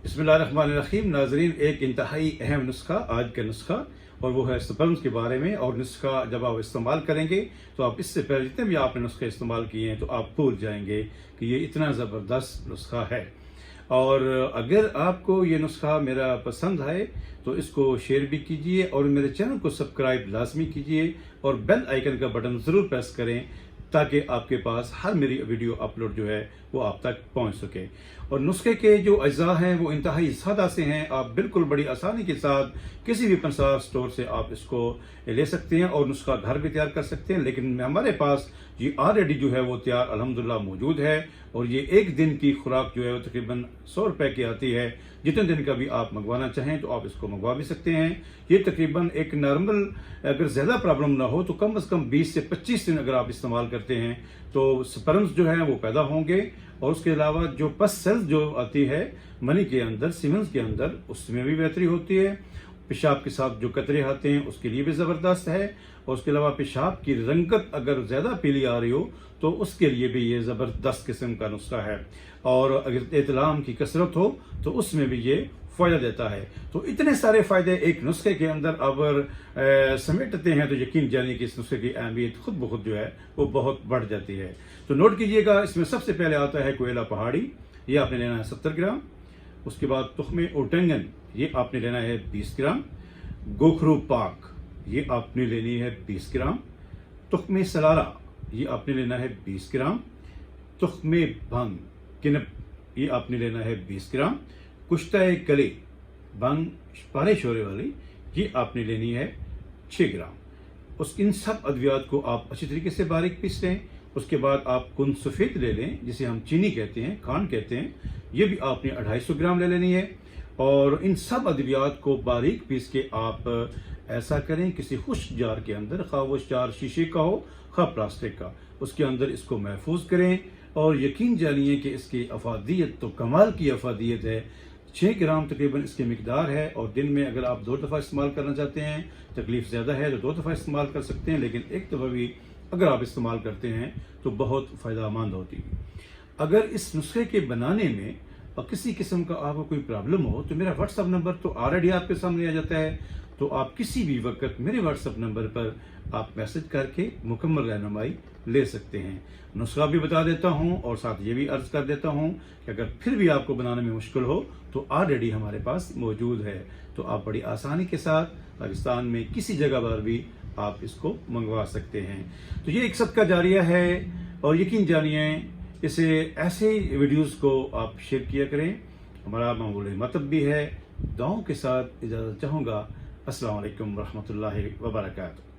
बिस्मिल्लाहिर्रहमानिर्रहीम। नाजरीन, एक इंतहाई अहम नुस्खा, आज का नुस्खा, और वो है स्पर्म्स के बारे में। और नुस्खा जब आप इस्तेमाल करेंगे तो आप इससे पहले जितने भी आपने नुस्खे इस्तेमाल किए हैं तो आप भूल जाएंगे कि ये इतना ज़बरदस्त नुस्खा है। और अगर आपको ये नुस्खा मेरा पसंद आए तो इसको शेयर भी कीजिए और मेरे चैनल को सब्सक्राइब लाजमी कीजिए और बेल आइकन का बटन ज़रूर प्रेस करें ताकि आपके पास हर मेरी वीडियो अपलोड जो है वो आप तक पहुंच सके। और नुस्खे के जो अज्जा हैं वो इंतहाई सादा से हैं। आप बिल्कुल बड़ी आसानी के साथ किसी भी पंसार स्टोर से आप इसको ले सकते हैं और नुस्खा घर भी तैयार कर सकते हैं। लेकिन हमारे पास ये ऑलरेडी जो है वो तैयार अल्हम्दुलिल्लाह मौजूद है। और ये एक दिन की खुराक जो है वो तकरीबन 100 रुपए की आती है। जितने दिन का भी आप मंगवाना चाहें तो आप इसको मंगवा भी सकते हैं। ये तकरीबन एक नॉर्मल, अगर ज़्यादा प्रॉब्लम ना हो तो कम से कम 20 से 25 दिन अगर आप इस्तेमाल करते हैं तो स्पर्म्स जो है वो पैदा होंगे। और उसके अलावा जो पस सेल्स जो आती है मनी के अंदर, सीमेंस के अंदर, उसमें भी बेहतरी होती है। पेशाब के साथ जो कतरे आते हैं उसके लिए भी ज़बरदस्त है। और उसके अलावा पेशाब की रंगत अगर ज़्यादा पीली आ रही हो तो उसके लिए भी ये ज़बरदस्त किस्म का नुस्खा है। और अगर एतलाम की कसरत हो तो उसमें भी ये फ़ायदा देता है। तो इतने सारे फ़ायदे एक नुस्खे के अंदर अगर समेटते हैं तो यकीन जानिए कि इस नुस्खे की अहमियत खुद ब खुद जो है वो बहुत बढ़ जाती है। तो नोट कीजिएगा, इसमें सबसे पहले आता है कोयला पहाड़ी, ये आपने लेना है 70 ग्राम। उसके बाद तुख्मे ओटेंगन, ये आपने लेना है 20 ग्राम। गोखरू पाक, ये आपने लेनी है 20 ग्राम। तुख्मे सलारा, ये आपने लेना है 20 ग्राम। तुख्मे भंग किनप, ये आपने लेना है 20 ग्राम। कुश्ता कले भंग पारे शोरे वाली, ये आपने लेनी है 6 ग्राम। इन सब अद्वियात को आप अच्छी तरीके से बारीक पीस लें। उसके बाद आप कुन सफ़ेद ले लें, जिसे हम चीनी कहते हैं, खांड कहते हैं, ये भी आपने 250 ग्राम ले लेनी है। और इन सब अद्वियात को बारीक पीस के आप ऐसा करें किसी खुश्क जार के अंदर, खा वो जार शीशे का हो खा प्लास्टिक का, उसके अंदर इसको महफूज करें। और यकीन जानिए कि इसकी अफादियत तो कमाल की अफादियत है। 6 ग्राम तकरीबन इसकी मिकदार है। और दिन में अगर आप 2 दफ़ा इस्तेमाल करना चाहते हैं, तकलीफ ज़्यादा है तो 2 दफ़ा इस्तेमाल कर सकते हैं, लेकिन एक दफ़ा भी अगर आप इस्तेमाल करते हैं तो बहुत फ़ायदेमंद होती है। अगर इस नुस्खे के बनाने में और किसी किस्म का आपको कोई प्रॉब्लम हो तो मेरा व्हाट्सअप नंबर तो ऑलरेडी आपके सामने आ जाता है। तो आप किसी भी वक्त मेरे व्हाट्सअप नंबर पर आप मैसेज करके मुकम्मल रहनुमाई ले सकते हैं। नुस्खा भी बता देता हूं और साथ ये भी अर्ज कर देता हूं कि अगर फिर भी आपको बनाने में मुश्किल हो तो ऑलरेडी हमारे पास मौजूद है। तो आप बड़ी आसानी के साथ पाकिस्तान में किसी जगह पर भी आप इसको मंगवा सकते हैं। तो ये एक सदका जारिया है। और यकीन जानिए इसे ऐसे वीडियोस को आप शेयर किया करें। हमारा मामूल मतलब भी है। दुआओं के साथ इजाज़त चाहूँगा। अस्सलाम वालेकुम रहमतुल्लाहि व बरकातहू।